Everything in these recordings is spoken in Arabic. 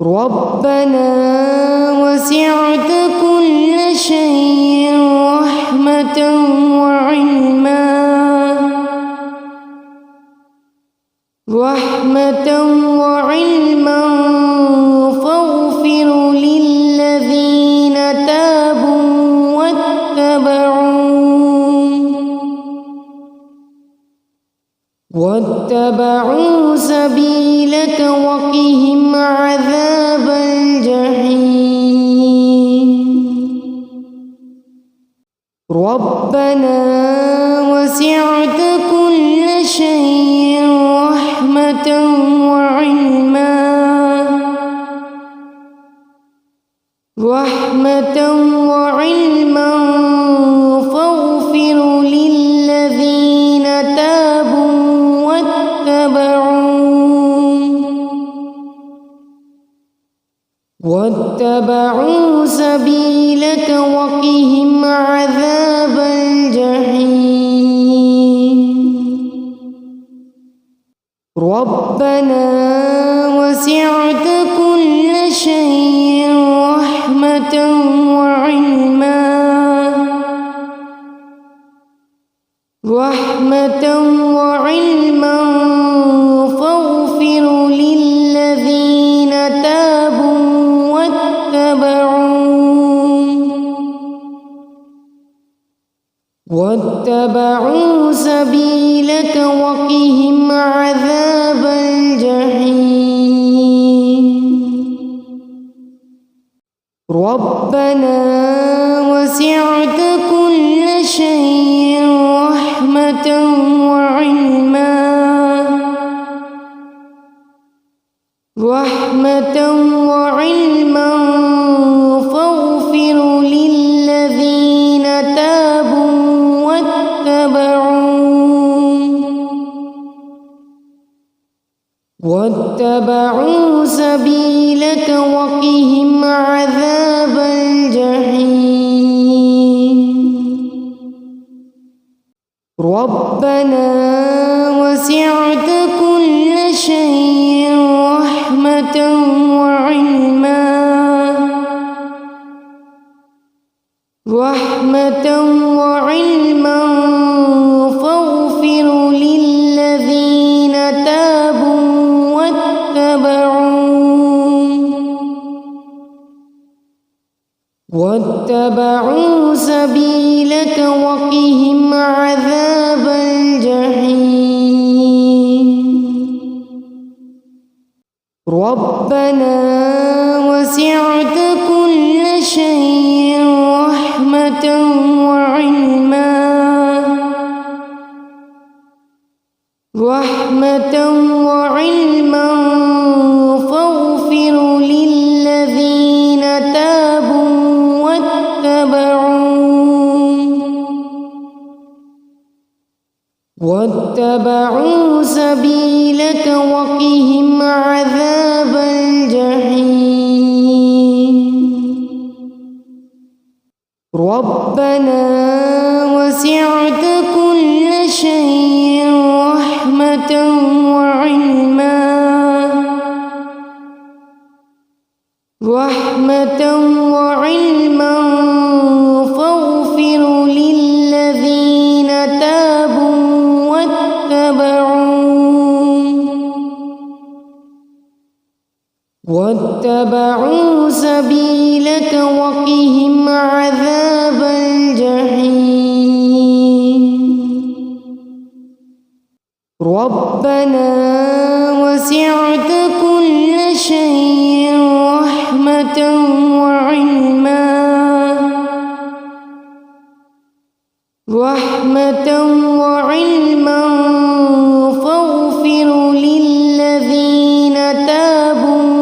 ربنا وسعت كل شيء رحمة وعلما فاغفر للذين تابوا واتبعوا سبيلك وقهم عذاب الجحيم ربنا وسعت كل شيء رحمة وعلما فاغفر للذين تابوا واتبعوا سبيلك وقهم عذاب الجحيم ربنا وسعت كل شيء رحمة وعلما فاغفر للذين تابوا واتبعوا سبيلك وقهم عذاب الجحيم ربنا وسعت كل شيء رحمة وعلما فاغفر للذين تابوا واتبعوا سبيلك وقهم عذاب الجحيم ربنا وسعت كل شيء رحمة وعلما فاغفر للذين تابوا واتبعوا سبيلك وقهم عذاب الجحيم ربنا وسعت كل شيء رحمة وعلما فاغفر للذين تابوا واتبعوا سبيلك وقهم عذاب الجحيم ربنا وسعت كل شيء رحمة وعلما فاغفر للذين تابوا واتبعوا سبيلك وقهم عذاب الجحيم ربنا وسعت كل شيء رحمة وعلما فاغفر للذين تابوا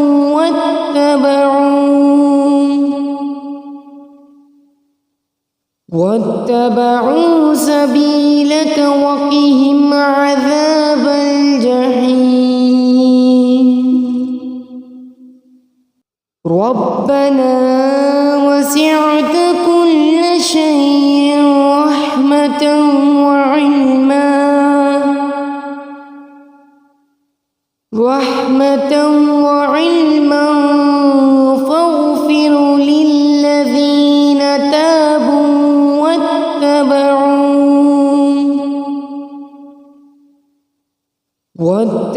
واتبعوا سبيلك وقهم عذاب الجحيم ربنا وسعت كل شيء رحمة وعلما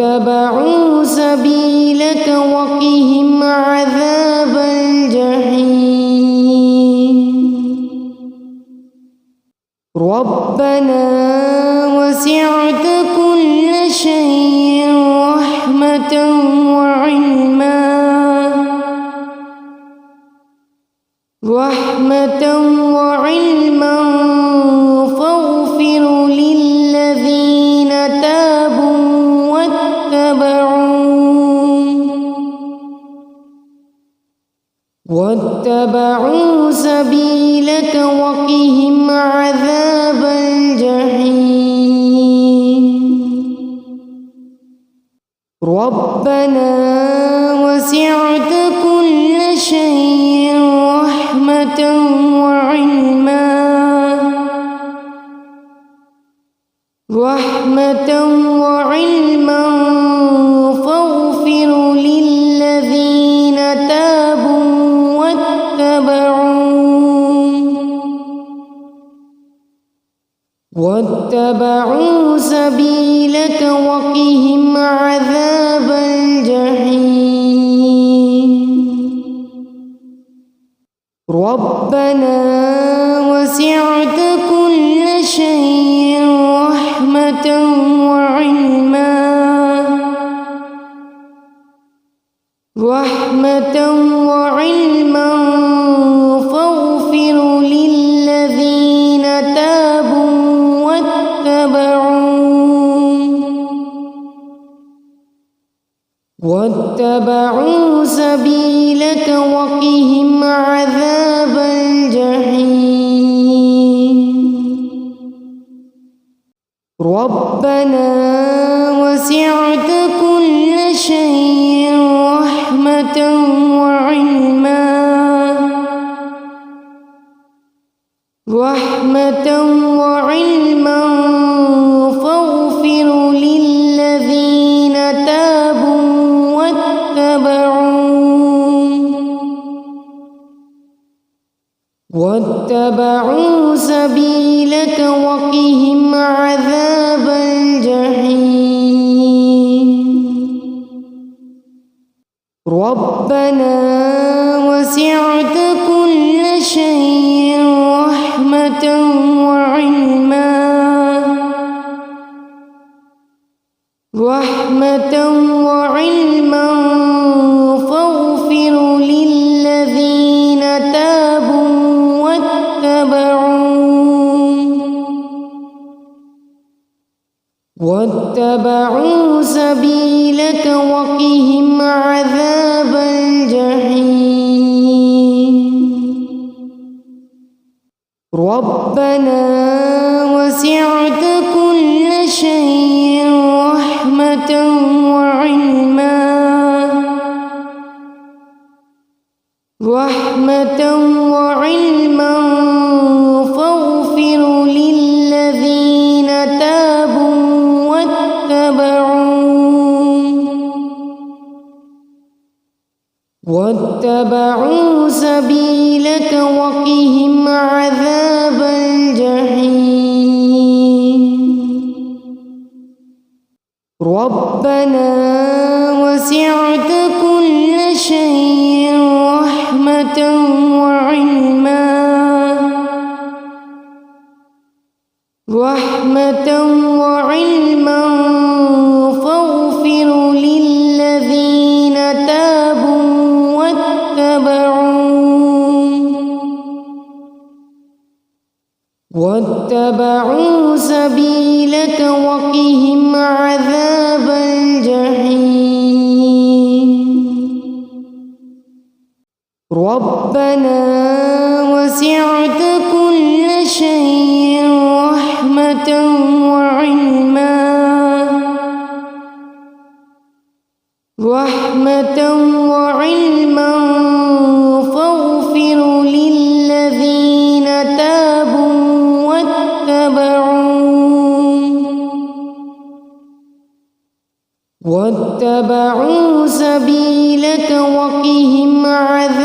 واتبعوا سبيلك وقهم عذاب الجحيم ربنا وسعت كل شيء رحمة وعلما فاغفر للذين تابوا واتبعوا سبيلك وقهم عذاب الجحيم ربنا وسعت كل شيء رحمة وعلما فاغفر للذين تابوا واتبعوا سبيلك وقهم عذاب الجحيم ربنا وسعت كل شيء رحمة وعلما فاغفر للذين تابوا واتبعوا سبيلك وقهم عذاب الجحيم ربنا وسعت كل شيء رحمة وعلما فاغفر للذين تابوا واتبعوا سبيلك وقهم عذاب الجحيم ربنا وسعت كل شيء رحمة وعلما فاغفر للذين تابوا واتبعوا سبيلك وقهم عذاب الجحيم ربنا وسعت كل شيء رحمة وعلما فاغفر للذين تابوا واتبعوا سبيلك وقهم عذاب الجحيم ربنا وسعت كل شيء رحمة وعلما فاغفر للذين تابوا واتبعوا سبيلك وقهم عذاب الجحيم ربنا وسعت كل شيء رحمة وعلما فاغفر للذين تابوا واتبعوا سبيلك وقهم عذاب الجحيم ربنا وسعت كل شيء رحمة وعلما فاغفر للذين تابوا واتبعوا سبيلك وقهم عذاب الجحيم عذاب الجحيم ربنا وسعت كل شيء رحمة وعلما فاغفر للذين تابوا واتبعوا سبيلك وقهم عذاب